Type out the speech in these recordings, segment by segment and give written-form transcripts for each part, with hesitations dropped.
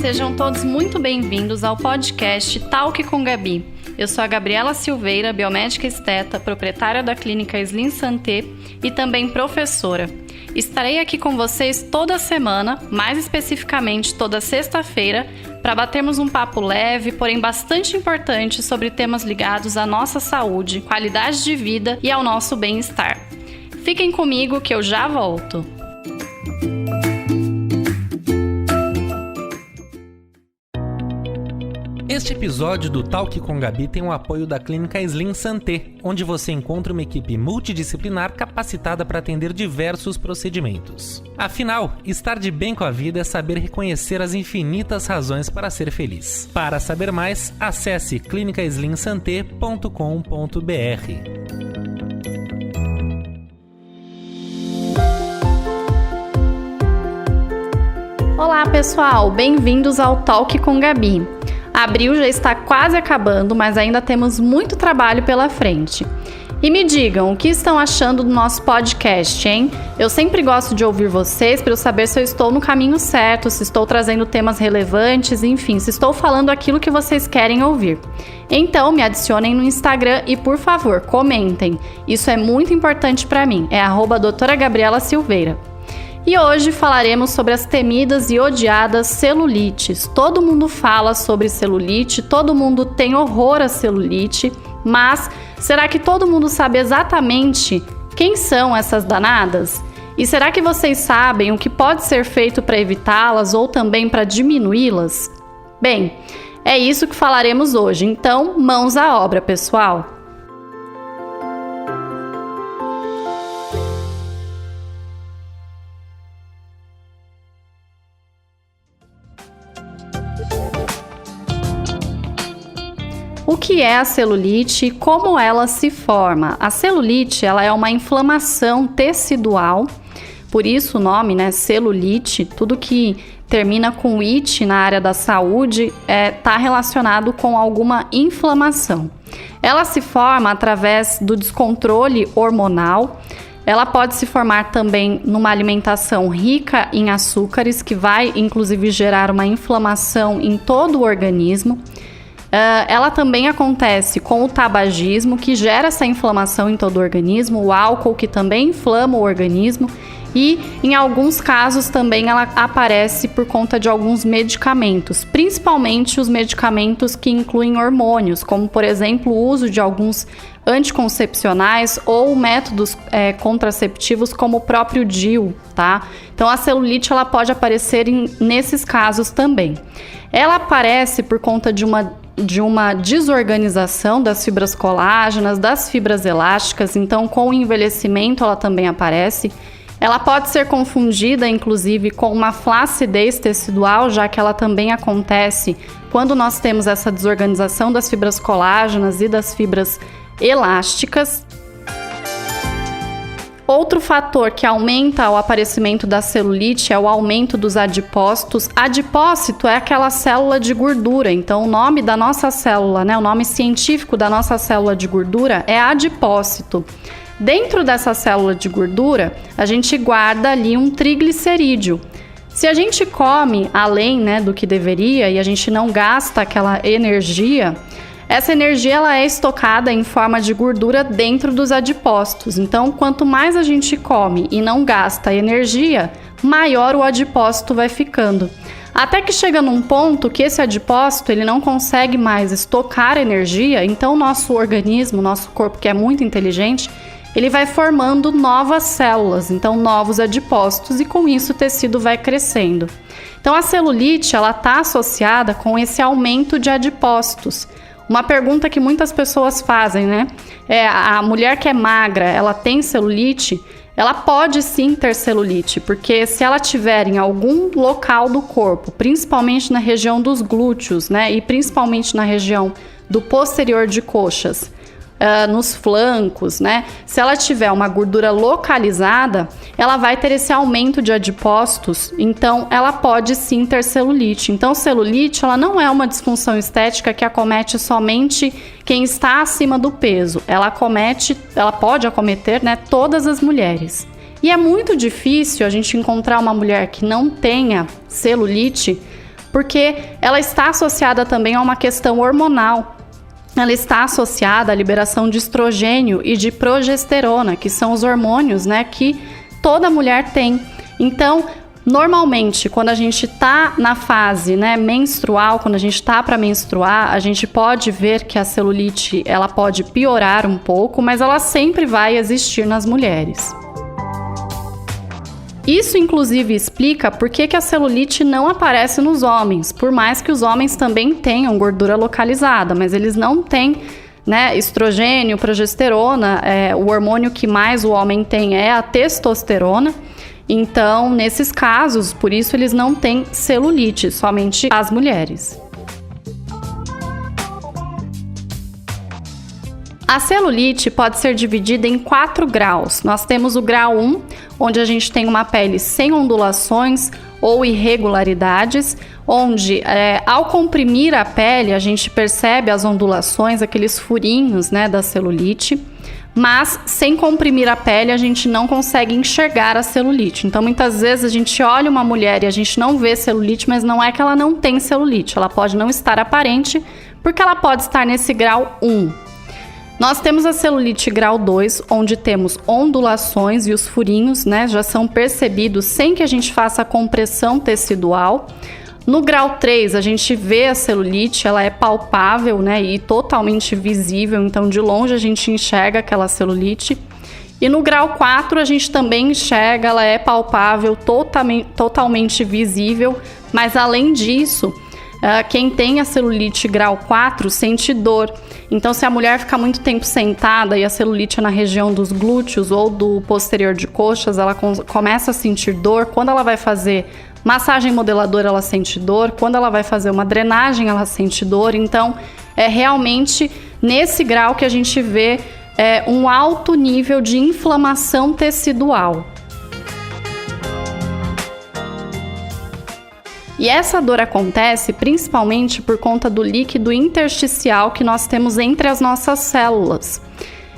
Sejam todos muito bem-vindos ao podcast Talk com Gabi. Eu sou a Gabriela Silveira, biomédica esteta, proprietária da clínica Slim Santé e também professora. Estarei aqui com vocês toda semana, mais especificamente toda sexta-feira, para batermos um papo leve, porém bastante importante sobre temas ligados à nossa saúde, qualidade de vida e ao nosso bem-estar. Fiquem comigo que eu já volto. Este episódio do Talk com Gabi tem o apoio da clínica Slim Santé, onde você encontra uma equipe multidisciplinar capacitada para atender diversos procedimentos. Afinal, estar de bem com a vida é saber reconhecer as infinitas razões para ser feliz. Para saber mais, acesse clinicaslimsanté.com.br. Olá pessoal, bem-vindos ao Talk com Gabi. Abril já está quase acabando, mas ainda temos muito trabalho pela frente. E me digam, o que estão achando do nosso podcast, hein? Eu sempre gosto de ouvir vocês para eu saber se eu estou no caminho certo, se estou trazendo temas relevantes, enfim, se estou falando aquilo que vocês querem ouvir. Então, me adicionem no Instagram e, por favor, comentem. Isso é muito importante para mim, é @doutora Gabriela Silveira. E hoje falaremos sobre as temidas e odiadas celulites. Todo mundo fala sobre celulite, todo mundo tem horror à celulite, mas será que todo mundo sabe exatamente quem são essas danadas? E será que vocês sabem o que pode ser feito para evitá-las ou também para diminuí-las? Bem, é isso que falaremos hoje, então mãos à obra, pessoal! O que é a celulite e como ela se forma? A celulite ela é uma inflamação tecidual, por isso o nome, celulite, tudo que termina com it na área da saúde está relacionado com alguma inflamação. Ela se forma através do descontrole hormonal. Ela pode se formar também numa alimentação rica em açúcares, que vai inclusive gerar uma inflamação em todo o organismo. Ela também acontece com o tabagismo, que gera essa inflamação em todo o organismo, o álcool, que também inflama o organismo, e em alguns casos também ela aparece por conta de alguns medicamentos, principalmente os medicamentos que incluem hormônios, como por exemplo o uso de alguns anticoncepcionais ou métodos contraceptivos como o próprio DIU, tá? Então a celulite ela pode aparecer nesses casos também. Ela aparece por conta de uma desorganização das fibras colágenas, das fibras elásticas, então com o envelhecimento ela também aparece. Ela pode ser confundida, inclusive, com uma flacidez tecidual, já que ela também acontece quando nós temos essa desorganização das fibras colágenas e das fibras elásticas. Outro fator que aumenta o aparecimento da celulite é o aumento dos adipócitos. Adipócito é aquela célula de gordura, então o nome da nossa célula, o nome científico da nossa célula de gordura é adipócito. Dentro dessa célula de gordura, a gente guarda ali um triglicerídeo. Se a gente come além do que deveria e a gente não gasta aquela energia, essa energia ela é estocada em forma de gordura dentro dos adipócitos. Então, quanto mais a gente come e não gasta energia, maior o adipócito vai ficando. Até que chega num ponto que esse adipócito ele não consegue mais estocar energia, então o nosso organismo, nosso corpo que é muito inteligente, ele vai formando novas células, então novos adipócitos, e com isso o tecido vai crescendo. Então a celulite ela está associada com esse aumento de adipócitos. Uma pergunta que muitas pessoas fazem, a mulher que é magra, ela tem celulite? Ela pode sim ter celulite, porque se ela tiver em algum local do corpo, principalmente na região dos glúteos, e principalmente na região do posterior de coxas, nos flancos, se ela tiver uma gordura localizada, ela vai ter esse aumento de adipócitos, então ela pode sim ter celulite. Então celulite ela não é uma disfunção estética que acomete somente quem está acima do peso, ela pode acometer todas as mulheres. E é muito difícil a gente encontrar uma mulher que não tenha celulite, porque ela está associada também a uma questão hormonal. Ela está associada à liberação de estrogênio e de progesterona, que são os hormônios, né, que toda mulher tem. Então, normalmente, quando a gente está na fase, né, menstrual, quando a gente está para menstruar, a gente pode ver que a celulite ela pode piorar um pouco, mas ela sempre vai existir nas mulheres. Isso, inclusive, explica por que a celulite não aparece nos homens, por mais que os homens também tenham gordura localizada, mas eles não têm, né, estrogênio, progesterona, o hormônio que mais o homem tem é a testosterona. Então, nesses casos, por isso eles não têm celulite, somente as mulheres. A celulite pode ser dividida em 4 graus. Nós temos o grau 1, onde a gente tem uma pele sem ondulações ou irregularidades, onde ao comprimir a pele a gente percebe as ondulações, aqueles furinhos, né, da celulite, mas sem comprimir a pele a gente não consegue enxergar a celulite. Então muitas vezes a gente olha uma mulher e a gente não vê celulite, mas não é que ela não tem celulite, ela pode não estar aparente, porque ela pode estar nesse grau 1. Nós temos a celulite grau 2, onde temos ondulações e os furinhos, né, já são percebidos sem que a gente faça a compressão tecidual. No grau 3, a gente vê a celulite, ela é palpável, né, e totalmente visível, então de longe a gente enxerga aquela celulite. E no grau 4, a gente também enxerga, ela é palpável, totalmente visível, mas além disso, quem tem a celulite grau 4 sente dor. Então, se a mulher ficar muito tempo sentada e a celulite é na região dos glúteos ou do posterior de coxas, ela começa a sentir dor. Quando ela vai fazer massagem modeladora, ela sente dor. Quando ela vai fazer uma drenagem, ela sente dor. Então, é realmente nesse grau que a gente vê um alto nível de inflamação tecidual. E essa dor acontece principalmente por conta do líquido intersticial que nós temos entre as nossas células.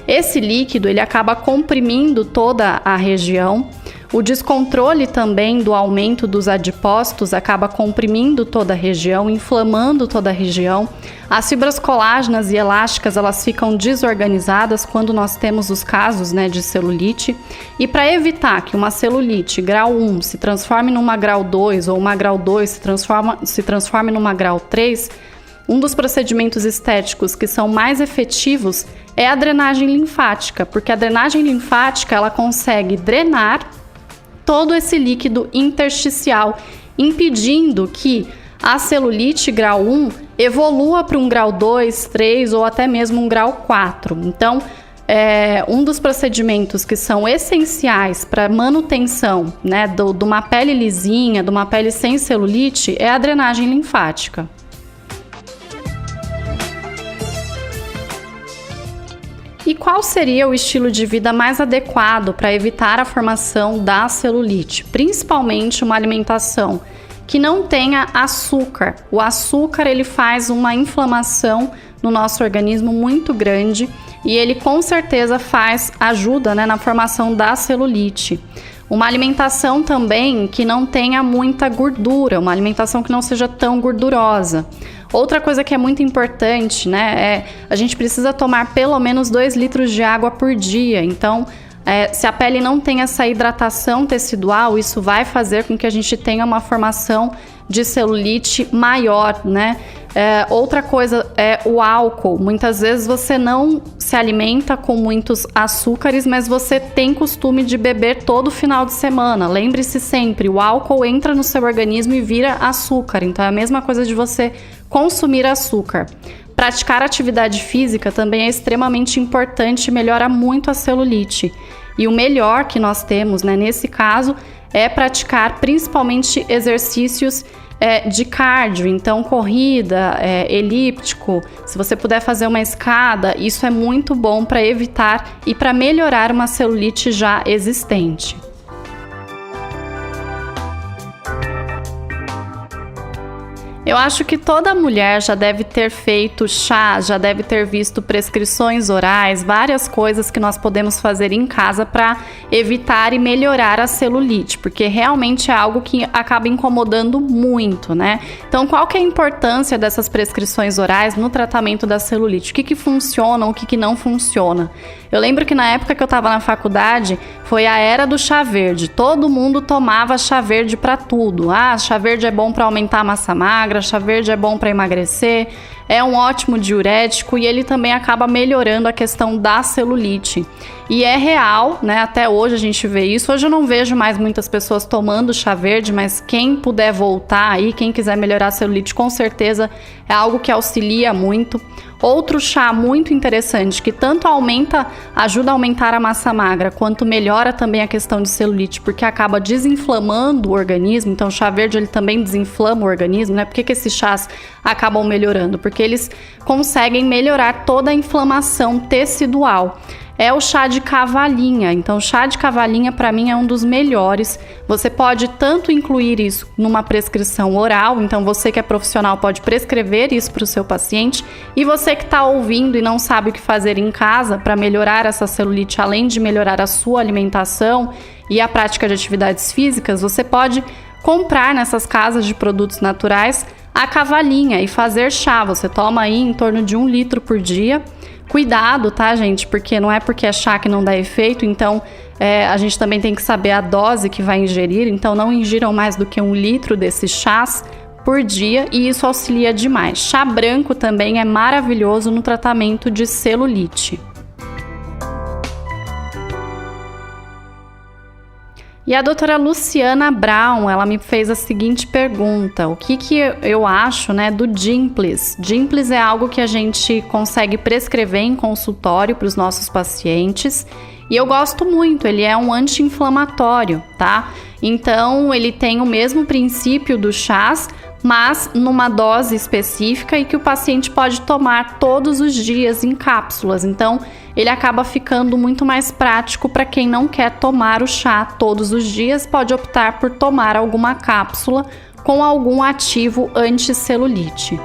Esse líquido ele acaba comprimindo toda a região. O descontrole também do aumento dos adipócitos acaba comprimindo toda a região, inflamando toda a região. As fibras colágenas e elásticas elas ficam desorganizadas quando nós temos os casos, né, de celulite. E para evitar que uma celulite grau 1 se transforme numa grau 2 ou uma grau 2 se transforme numa grau 3, um dos procedimentos estéticos que são mais efetivos é a drenagem linfática, porque a drenagem linfática ela consegue drenar todo esse líquido intersticial, impedindo que a celulite grau 1 evolua para um grau 2, 3 ou até mesmo um grau 4. Então, um dos procedimentos que são essenciais para manutenção, né, de uma pele lisinha, de uma pele sem celulite, é a drenagem linfática. E qual seria o estilo de vida mais adequado para evitar a formação da celulite? Principalmente uma alimentação que não tenha açúcar. O açúcar ele faz uma inflamação no nosso organismo muito grande e ele com certeza ajuda, né, na formação da celulite. Uma alimentação também que não tenha muita gordura, uma alimentação que não seja tão gordurosa. Outra coisa que é muito importante, né, a gente precisa tomar pelo menos 2 litros de água por dia. Então, se a pele não tem essa hidratação tecidual, isso vai fazer com que a gente tenha uma formação de celulite maior, né? Outra coisa é o álcool. Muitas vezes você não se alimenta com muitos açúcares, mas você tem costume de beber todo final de semana. Lembre-se sempre, o álcool entra no seu organismo e vira açúcar. Então é a mesma coisa de você consumir açúcar. Praticar atividade física também é extremamente importante e melhora muito a celulite. E o melhor que nós temos, né, nesse caso, é praticar principalmente exercícios de cardio, então corrida, elíptico, se você puder fazer uma escada, isso é muito bom para evitar e para melhorar uma celulite já existente. Eu acho que toda mulher já deve ter feito chá, já deve ter visto prescrições orais, várias coisas que nós podemos fazer em casa para evitar e melhorar a celulite, porque realmente é algo que acaba incomodando muito, né? Então, qual que é a importância dessas prescrições orais no tratamento da celulite? O que funciona, o que não funciona? Eu lembro que na época que eu estava na faculdade, foi a era do chá verde. Todo mundo tomava chá verde para tudo. Ah, chá verde é bom para aumentar a massa magra, chá verde é bom para emagrecer, é um ótimo diurético e ele também acaba melhorando a questão da celulite. E é real, né? Até hoje a gente vê isso. Hoje eu não vejo mais muitas pessoas tomando chá verde, mas quem puder voltar aí, quem quiser melhorar a celulite, com certeza é algo que auxilia muito. Outro chá muito interessante, que tanto ajuda a aumentar a massa magra, quanto melhora também a questão de celulite, porque acaba desinflamando o organismo. Então o chá verde ele também desinflama o organismo, né? Por que esses chás acabam melhorando? Porque eles conseguem melhorar toda a inflamação tecidual. É o chá de cavalinha. Então, o chá de cavalinha, para mim, é um dos melhores. Você pode tanto incluir isso numa prescrição oral, então você que é profissional pode prescrever isso para o seu paciente, e você que está ouvindo e não sabe o que fazer em casa para melhorar essa celulite, além de melhorar a sua alimentação e a prática de atividades físicas, você pode comprar nessas casas de produtos naturais a cavalinha e fazer chá. Você toma aí em torno de 1 litro por dia. Cuidado, tá, gente? Porque não é porque é chá que não dá efeito, então a gente também tem que saber a dose que vai ingerir, então não ingiram mais do que 1 litro desses chás por dia e isso auxilia demais. Chá branco também é maravilhoso no tratamento de celulite. E a doutora Luciana Brown, ela me fez a seguinte pergunta: o que eu acho, né, do Dimples? Dimples é algo que a gente consegue prescrever em consultório para os nossos pacientes e eu gosto muito, ele é um anti-inflamatório, tá? Então ele tem o mesmo princípio dos chás, mas numa dose específica e que o paciente pode tomar todos os dias em cápsulas. Então, ele acaba ficando muito mais prático para quem não quer tomar o chá todos os dias, pode optar por tomar alguma cápsula com algum ativo anticelulite.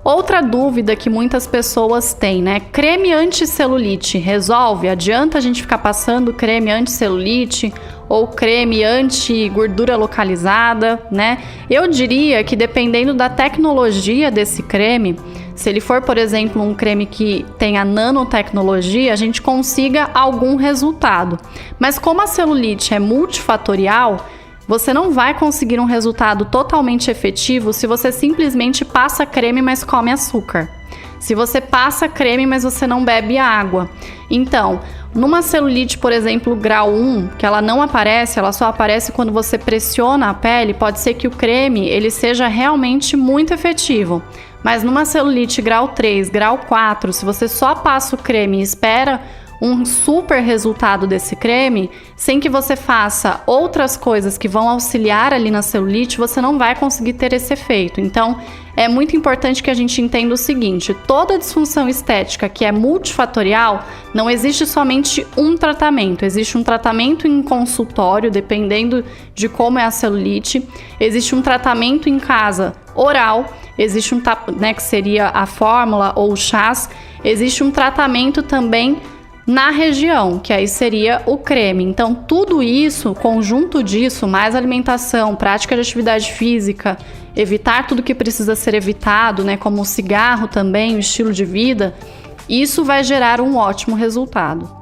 Outra dúvida que muitas pessoas têm, né? Creme anticelulite resolve? Adianta a gente ficar passando creme anticelulite ou creme anti-gordura localizada, né? Eu diria que dependendo da tecnologia desse creme, se ele for, por exemplo, um creme que tenha nanotecnologia, a gente consiga algum resultado. Mas como a celulite é multifatorial, você não vai conseguir um resultado totalmente efetivo se você simplesmente passa creme, mas come açúcar. Se você passa creme, mas você não bebe água. Então, numa celulite, por exemplo, grau 1, que ela não aparece, ela só aparece quando você pressiona a pele, pode ser que o creme ele seja realmente muito efetivo. Mas numa celulite grau 3, grau 4, se você só passa o creme e espera um super resultado desse creme, sem que você faça outras coisas que vão auxiliar ali na celulite, você não vai conseguir ter esse efeito. Então, é muito importante que a gente entenda o seguinte: toda disfunção estética que é multifatorial, não existe somente um tratamento. Existe um tratamento em consultório, dependendo de como é a celulite. Existe um tratamento em casa oral. Existe né, que seria a fórmula ou o chás. Existe um tratamento também na região, que aí seria o creme. Então, tudo isso, conjunto disso, mais alimentação, prática de atividade física, evitar tudo que precisa ser evitado, né, como o cigarro também, o estilo de vida, isso vai gerar um ótimo resultado.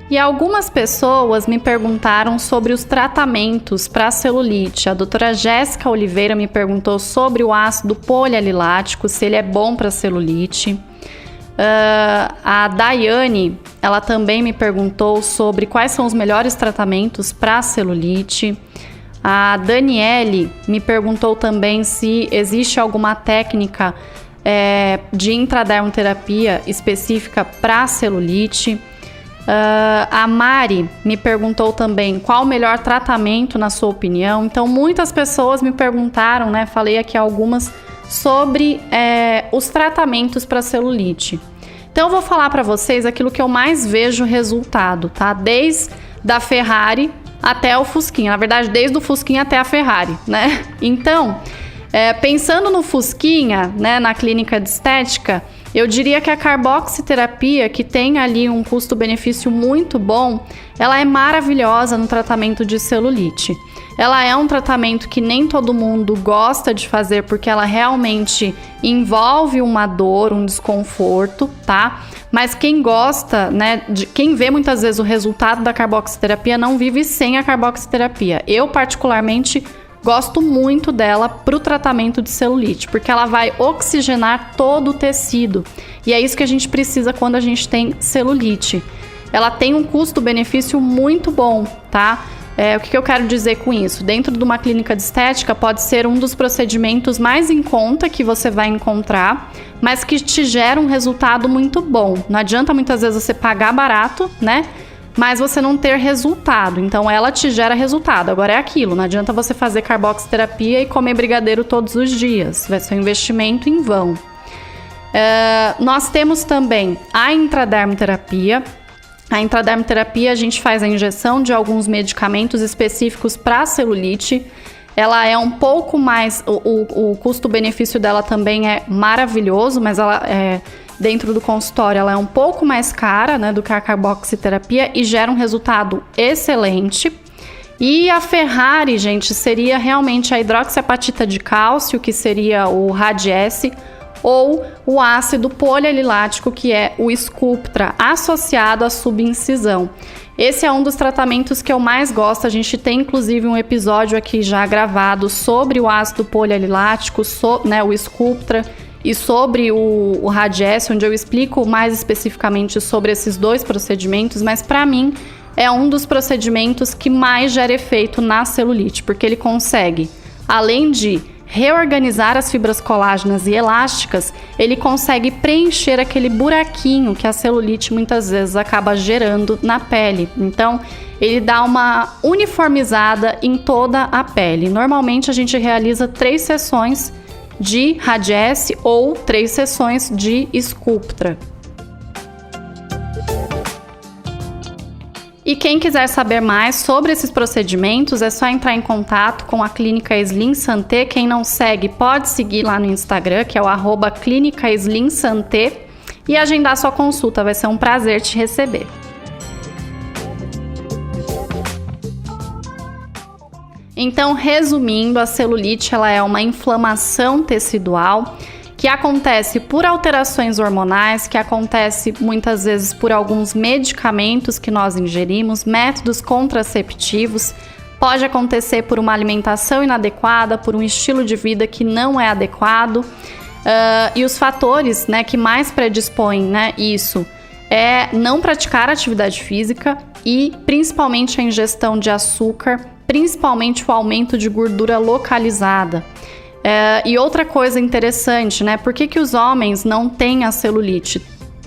E algumas pessoas me perguntaram sobre os tratamentos para celulite. A doutora Jéssica Oliveira me perguntou sobre o ácido polialilático, se ele é bom para celulite. A Daiane, ela também me perguntou sobre quais são os melhores tratamentos para celulite. A Daniele me perguntou também se existe alguma técnica de intradermoterapia específica para celulite. A Mari me perguntou também qual o melhor tratamento na sua opinião. Então, muitas pessoas me perguntaram, né? Falei aqui algumas sobre os tratamentos para celulite. Então, eu vou falar para vocês aquilo que eu mais vejo resultado, tá? Desde da Ferrari até o Fusquinha. Na verdade, desde o Fusquinha até a Ferrari, né? Então, pensando no Fusquinha, né, na clínica de estética, eu diria que a carboxiterapia, que tem ali um custo-benefício muito bom, ela é maravilhosa no tratamento de celulite. Ela é um tratamento que nem todo mundo gosta de fazer, porque ela realmente envolve uma dor, um desconforto, tá? Mas quem gosta, né, quem vê muitas vezes o resultado da carboxiterapia não vive sem a carboxiterapia. Eu, particularmente, gosto muito dela para o tratamento de celulite, porque ela vai oxigenar todo o tecido. E é isso que a gente precisa quando a gente tem celulite. Ela tem um custo-benefício muito bom, tá? O que eu quero dizer com isso? Dentro de uma clínica de estética pode ser um dos procedimentos mais em conta que você vai encontrar, mas que te gera um resultado muito bom. Não adianta muitas vezes você pagar barato, né? Mas você não ter resultado. Então ela te gera resultado. Agora é aquilo, não adianta você fazer carboxiterapia e comer brigadeiro todos os dias. Vai ser um investimento em vão. Nós temos também a intradermoterapia. A intradermoterapia, a gente faz a injeção de alguns medicamentos específicos para celulite. Ela é um pouco mais... O custo-benefício dela também é maravilhoso, mas ela dentro do consultório ela é um pouco mais cara, né, do que a carboxiterapia e gera um resultado excelente. E a Ferrari, gente, seria realmente a hidroxiapatita de cálcio, que seria o Radiesse, ou o ácido polialilático, que é o Sculptra, associado à subincisão. Esse é um dos tratamentos que eu mais gosto. A gente tem, inclusive, um episódio aqui já gravado sobre o ácido polialilático, né, o Sculptra, e sobre o Radiesse, onde eu explico mais especificamente sobre esses dois procedimentos, mas para mim é um dos procedimentos que mais gera efeito na celulite, porque ele consegue, além de reorganizar as fibras colágenas e elásticas, ele consegue preencher aquele buraquinho que a celulite muitas vezes acaba gerando na pele. Então, ele dá uma uniformizada em toda a pele. Normalmente, a gente realiza 3 sessões de Radiesse ou 3 sessões de Sculptra. E quem quiser saber mais sobre esses procedimentos, é só entrar em contato com a Clínica Slim Santé. Quem não segue, pode seguir lá no Instagram, que é o @Clínica Slim Santé, e agendar sua consulta. Vai ser um prazer te receber. Então, resumindo, a celulite ela é uma inflamação tecidual que acontece por alterações hormonais, que acontece muitas vezes por alguns medicamentos que nós ingerimos, métodos contraceptivos, pode acontecer por uma alimentação inadequada, por um estilo de vida que não é adequado, e os fatores, né, que mais predispõem, né, isso é não praticar atividade física e principalmente a ingestão de açúcar, principalmente o aumento de gordura localizada. E outra coisa interessante, né? Por que os homens não têm a celulite?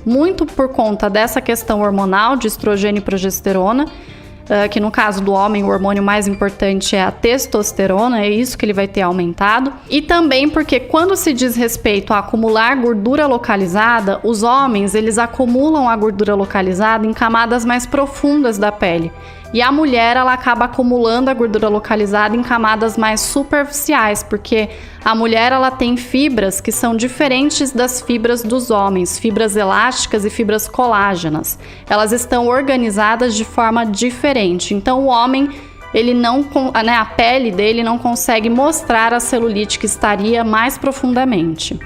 Muito por conta dessa questão hormonal de estrogênio e progesterona, que no caso do homem o hormônio mais importante é a testosterona, é isso que ele vai ter aumentado. E também porque quando se diz respeito a acumular gordura localizada, os homens eles acumulam a gordura localizada em camadas mais profundas da pele. E a mulher, ela acaba acumulando a gordura localizada em camadas mais superficiais, porque a mulher, ela tem fibras que são diferentes das fibras dos homens, fibras elásticas e fibras colágenas. Elas estão organizadas de forma diferente. Então, o homem, ele não, né, a pele dele não consegue mostrar a celulite que estaria mais profundamente.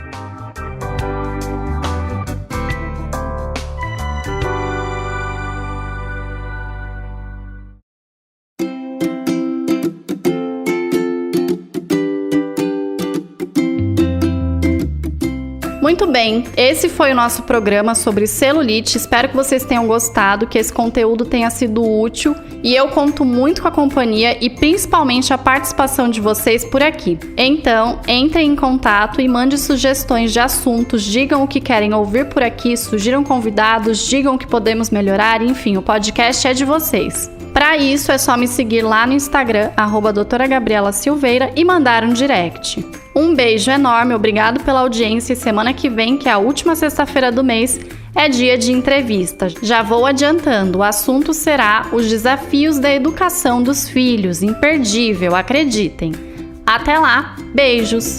Muito bem, esse foi o nosso programa sobre celulite. Espero que vocês tenham gostado, que esse conteúdo tenha sido útil e eu conto muito com a companhia e principalmente a participação de vocês por aqui. Então, entrem em contato e mande sugestões de assuntos, digam o que querem ouvir por aqui, sugiram convidados, digam o que podemos melhorar, enfim, o podcast é de vocês. Para isso, é só me seguir lá no Instagram, @doutora Gabriela Silveira, e mandar um direct. Um beijo enorme, obrigado pela audiência e semana que vem, que é a última sexta-feira do mês, é dia de entrevista. Já vou adiantando, o assunto será os desafios da educação dos filhos. Imperdível, acreditem. Até lá, beijos!